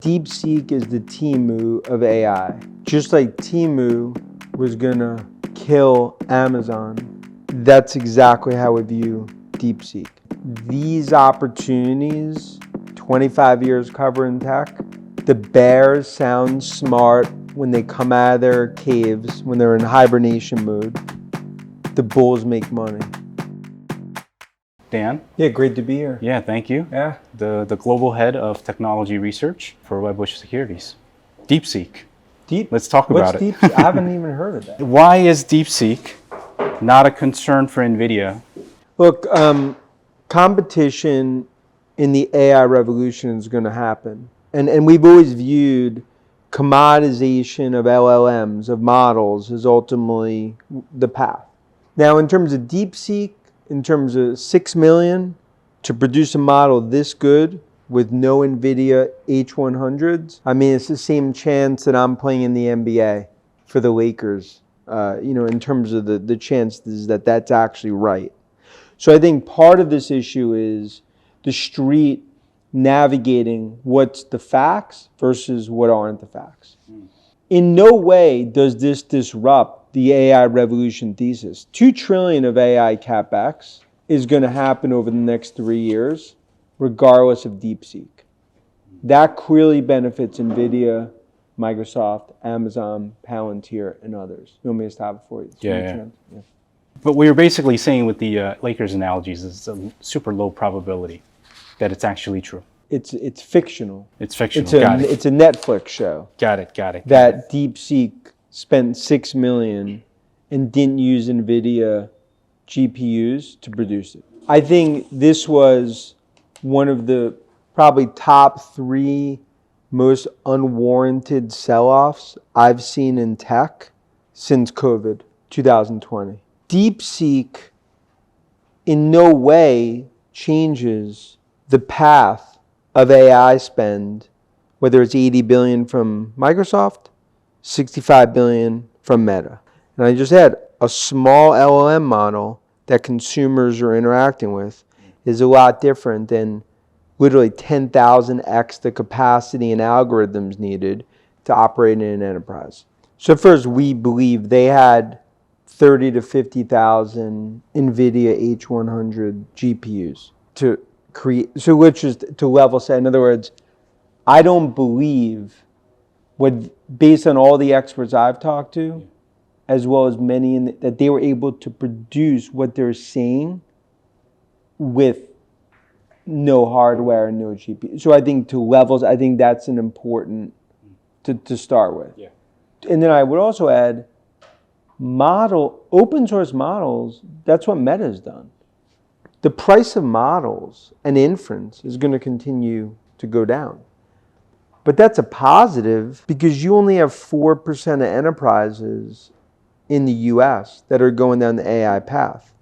DeepSeek is the Temu of AI. Just like Temu was gonna kill Amazon, that's exactly how we view DeepSeek. These opportunities, 25 years covering tech, the bears sound smart when they come out of their caves, when they're in hibernation mode. The bulls make money. Dan? Yeah, great to be here. Yeah, thank you. Yeah. The global head of technology research for Wedbush Securities. DeepSeek. Let's talk about it. What's DeepSeek? I haven't even heard of that. Why is DeepSeek not a concern for NVIDIA? Look, competition in the AI revolution is going to happen. And we've always viewed commoditization of LLMs, of models, as ultimately the path. Now, in terms of DeepSeek, in terms of 6 million to produce a model this good with no NVIDIA H100s, I mean, it's the same chance that I'm playing in the NBA for the Lakers, in terms of the chances that that's actually right. So I think part of this issue is the street navigating what's the facts versus what aren't the facts. In no way does this disrupt the AI revolution thesis. 2 trillion of AI CapEx is going to happen over the next 3 years, regardless of DeepSeek. That clearly benefits NVIDIA, Microsoft, Amazon, Palantir, and others. You want me to stop it for you? Yeah. But what you're basically saying with the Lakers analogies is it's a super low probability that it's actually true. It's fictional. It's fictional. It's a Netflix show. Got it. That DeepSeek spent 6 million and didn't use NVIDIA GPUs to produce it. I think this was one of the probably top 3 most unwarranted sell-offs I've seen in tech since COVID, 2020. DeepSeek in no way changes the path of AI spend, whether it's 80 billion from Microsoft, 65 billion from Meta. And I just had a small LLM model that consumers are interacting with is a lot different than literally 10,000x the capacity and algorithms needed to operate in an enterprise. So first, we believe they had 30 to 50,000 NVIDIA H100 GPUs to create, so which is to level set. In other words, I don't believe based on all the experts I've talked to, as well as many, that they were able to produce what they're saying with no hardware and no GPU. So I think I think that's an important to start with. Yeah. And then I would also add open source models, that's what Meta's done. The price of models and inference is going to continue to go down. But that's a positive because you only have 4% of enterprises in the US that are going down the AI path.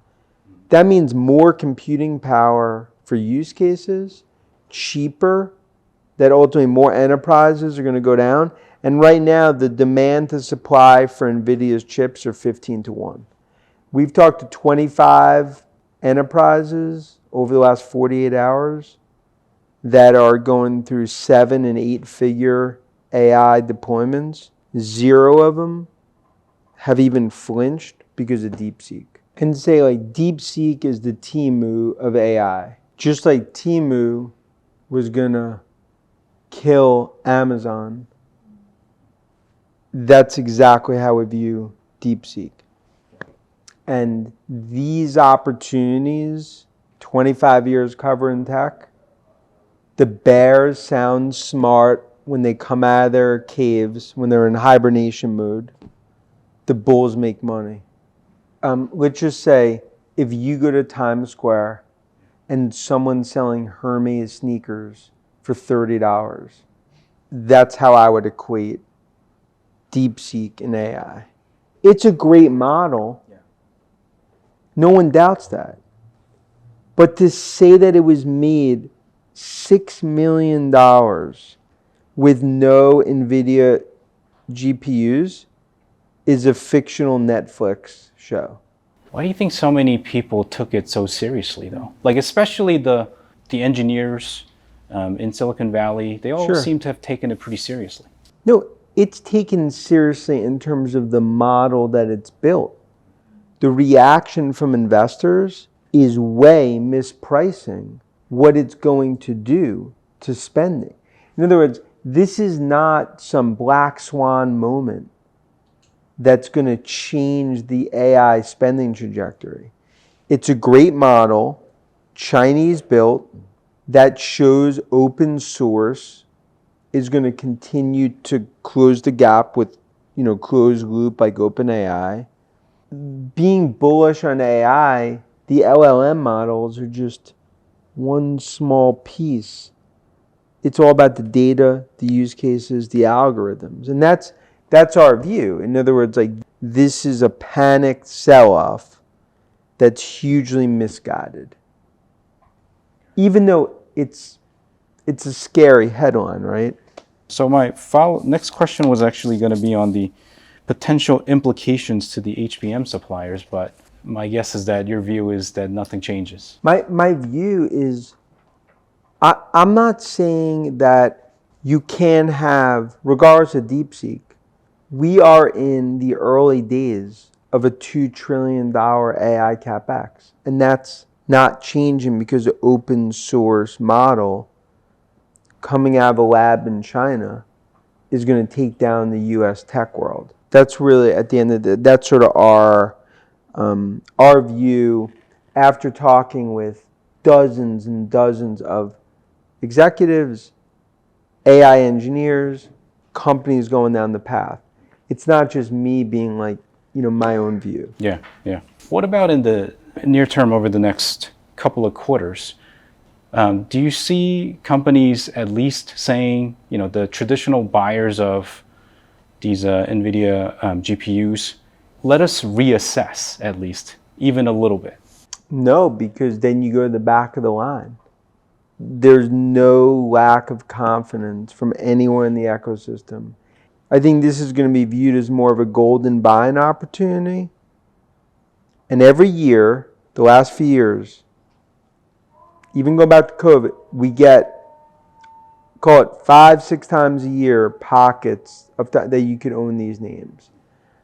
That means more computing power for use cases, cheaper, that ultimately more enterprises are going to go down. And right now, the demand to supply for NVIDIA's chips are 15 to 1. We've talked to 25 enterprises over the last 48 hours that are going through 7- and 8-figure AI deployments. 0 of them have even flinched because of DeepSeek. And say like DeepSeek is the Temu of AI. Just like Temu was gonna kill Amazon, that's exactly how we view DeepSeek. And these opportunities, 25 years covering tech, the bears sound smart when they come out of their caves, when they're in hibernation mode. The bulls make money. Let's just say if you go to Times Square and someone's selling Hermes sneakers for $30, that's how I would equate DeepSeek and AI. It's a great model. Yeah. No one doubts that. But to say that it was made $6 million with no NVIDIA GPUs is a fictional Netflix show. Why do you think so many people took it so seriously, though? Like, especially the engineers in Silicon Valley, they all Sure. seem to have taken it pretty seriously. No, it's taken seriously in terms of the model that it's built. The reaction from investors is way mispricing what it's going to do to spending. In other words, this is not some black swan moment that's going to change the AI spending trajectory. It's a great model, Chinese built, that shows open source is going to continue to close the gap with, closed loop like OpenAI. Being bullish on AI, the LLM models are just one small piece. It's all about the data, the use cases, the algorithms. And that's our view. In other words, like, this is a panicked sell-off that's hugely misguided. Even though it's a scary headline, right? So my next question was actually going to be on the potential implications to the HBM suppliers, but my guess is that your view is that nothing changes. My view is, I'm not saying that you can have, regardless of DeepSeek, we are in the early days of a $2 trillion AI CapEx. And that's not changing because the open source model coming out of a lab in China is going to take down the US tech world. That's really, at the end of the day, that's sort of our view after talking with dozens and dozens of executives, AI engineers, companies going down the path. It's not just me being like, my own view. Yeah. What about in the near term over the next couple of quarters? Do you see companies at least saying, the traditional buyers of these NVIDIA GPUs, let us reassess at least, even a little bit? No, because then you go to the back of the line. There's no lack of confidence from anyone in the ecosystem. I think this is going to be viewed as more of a golden buying opportunity. And every year, the last few years, even go back to COVID, we get, call it 5-6 times a year, pockets of that you could own these names.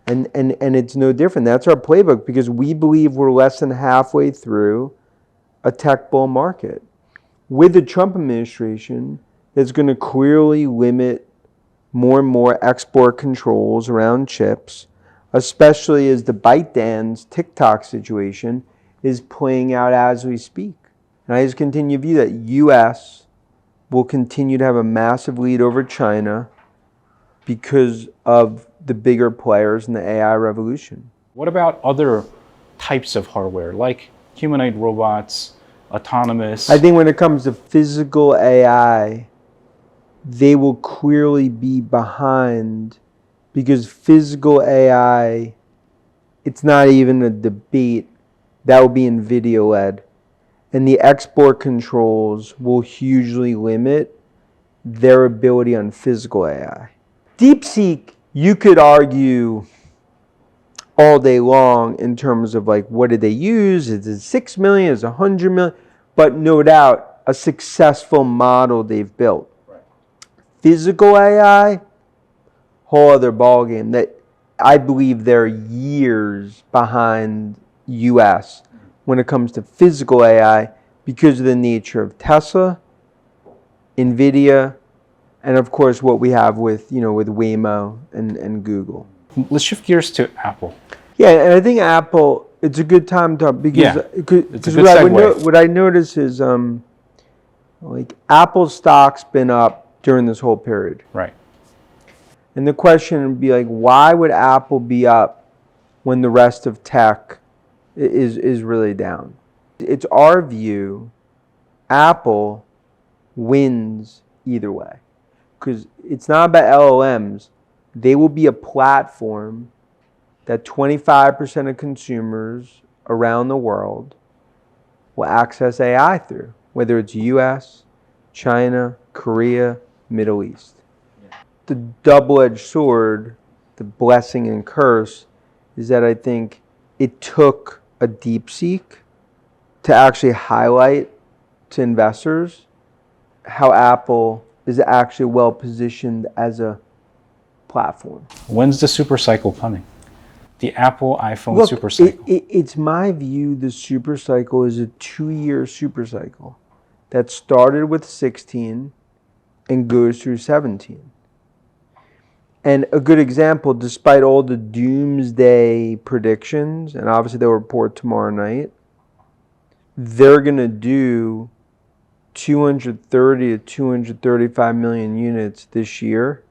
And it's no different. That's our playbook because we believe we're less than halfway through a tech bull market. With the Trump administration, that's going to clearly limit more and more export controls around chips, especially as the ByteDance TikTok situation is playing out as we speak. And I just continue to view that U.S. will continue to have a massive lead over China because of the bigger players in the AI revolution. What about other types of hardware, like humanoid robots, autonomous? I think when it comes to physical AI, they will clearly be behind because physical AI, it's not even a debate. That will be NVIDIA-led. And the export controls will hugely limit their ability on physical AI. DeepSeek, you could argue all day long in terms of like, what did they use? Is it 6 million? Is it 100 million? But no doubt, a successful model they've built. Right. Physical AI, whole other ballgame. That I believe they're years behind US when it comes to physical AI because of the nature of Tesla, NVIDIA, and of course what we have with Waymo and Google. Let's shift gears to Apple. Yeah, and I think Apple, it's a good time to because what I notice is like Apple stock's been up during this whole period. Right. And the question would be like, why would Apple be up when the rest of tech is really down? It's our view, Apple wins either way. Because it's not about LLMs. They will be a platform that 25% of consumers around the world will access AI through, whether it's US, China, Korea, Middle East. Yeah. The double-edged sword, the blessing and curse, is that I think it took a DeepSeek to actually highlight to investors how Apple is actually well positioned as a platform. When's the super cycle coming? The Apple iPhone super cycle. It's my view the super cycle is a 2-year super cycle that started with 16 and goes through 17. And a good example, despite all the doomsday predictions, and obviously they'll report tomorrow night, they're going to do 230 to 235 million units this year,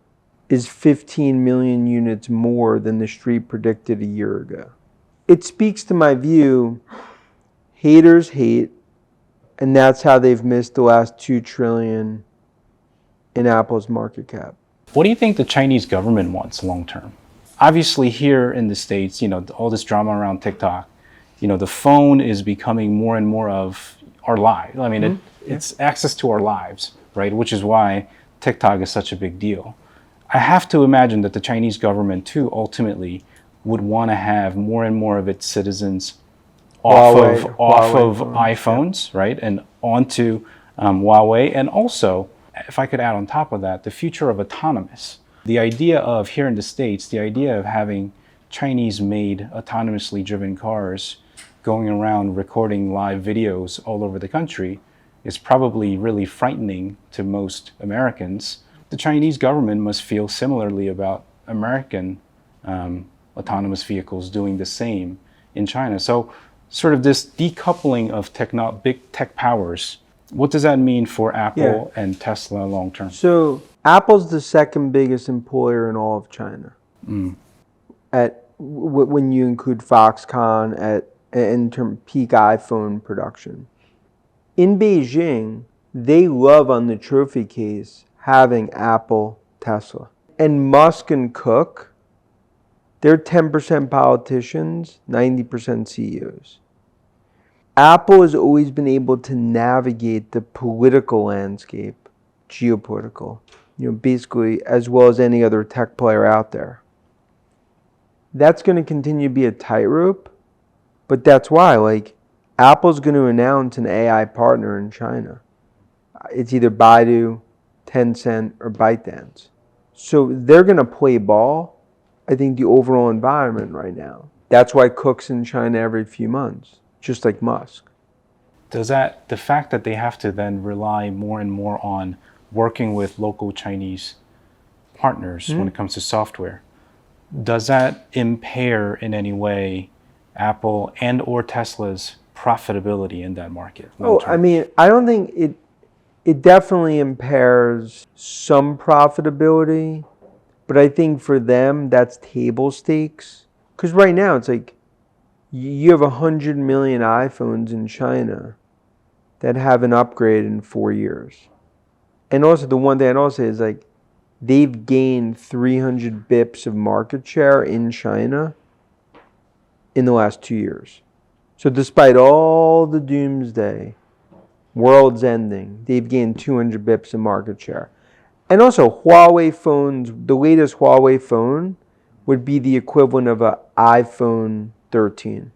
is 15 million units more than the street predicted a year ago. It speaks to my view, haters hate, and that's how they've missed the last $2 trillion in Apple's market cap. What do you think the Chinese government wants long term? Obviously here in the States, all this drama around TikTok, the phone is becoming more and more of our lives. I mean, it's access to our lives, right? Which is why TikTok is such a big deal. I have to imagine that the Chinese government too ultimately would want to have more and more of its citizens off of iPhones, right, and onto Huawei. And also, if I could add on top of that, the future of autonomous. The idea of, here in the States, the idea of having Chinese-made autonomously driven cars going around recording live videos all over the country is probably really frightening to most Americans. The Chinese government must feel similarly about American autonomous vehicles doing the same in China. So sort of this decoupling of big tech powers, what does that mean for Apple and Tesla long term? So Apple's the second biggest employer in all of China. When you include Foxconn in terms of peak iPhone production. In Beijing, they love on the trophy case having Apple, Tesla. And Musk and Cook, they're 10% politicians, 90% CEOs. Apple has always been able to navigate the political landscape, geopolitical, basically as well as any other tech player out there. That's going to continue to be a tightrope, but that's why, Apple's going to announce an AI partner in China. It's either Baidu, Tencent, or ByteDance. So they're going to play ball, I think, the overall environment right now. That's why Cook's in China every few months, just like Musk. Does the fact that they have to then rely more and more on working with local Chinese partners when it comes to software, does that impair in any way Apple and or Tesla's profitability in that market? I mean, I don't think it definitely impairs some profitability, but I think for them that's table stakes. Because right now it's like you have 100 million iPhones in China that haven't upgraded in 4 years. And also the one thing I'd also say is they've gained 300 bips of market share in China in the last 2 years. So despite all the doomsday, world's ending, they've gained 200 bips of market share. And also Huawei phones, the latest Huawei phone would be the equivalent of an iPhone 13.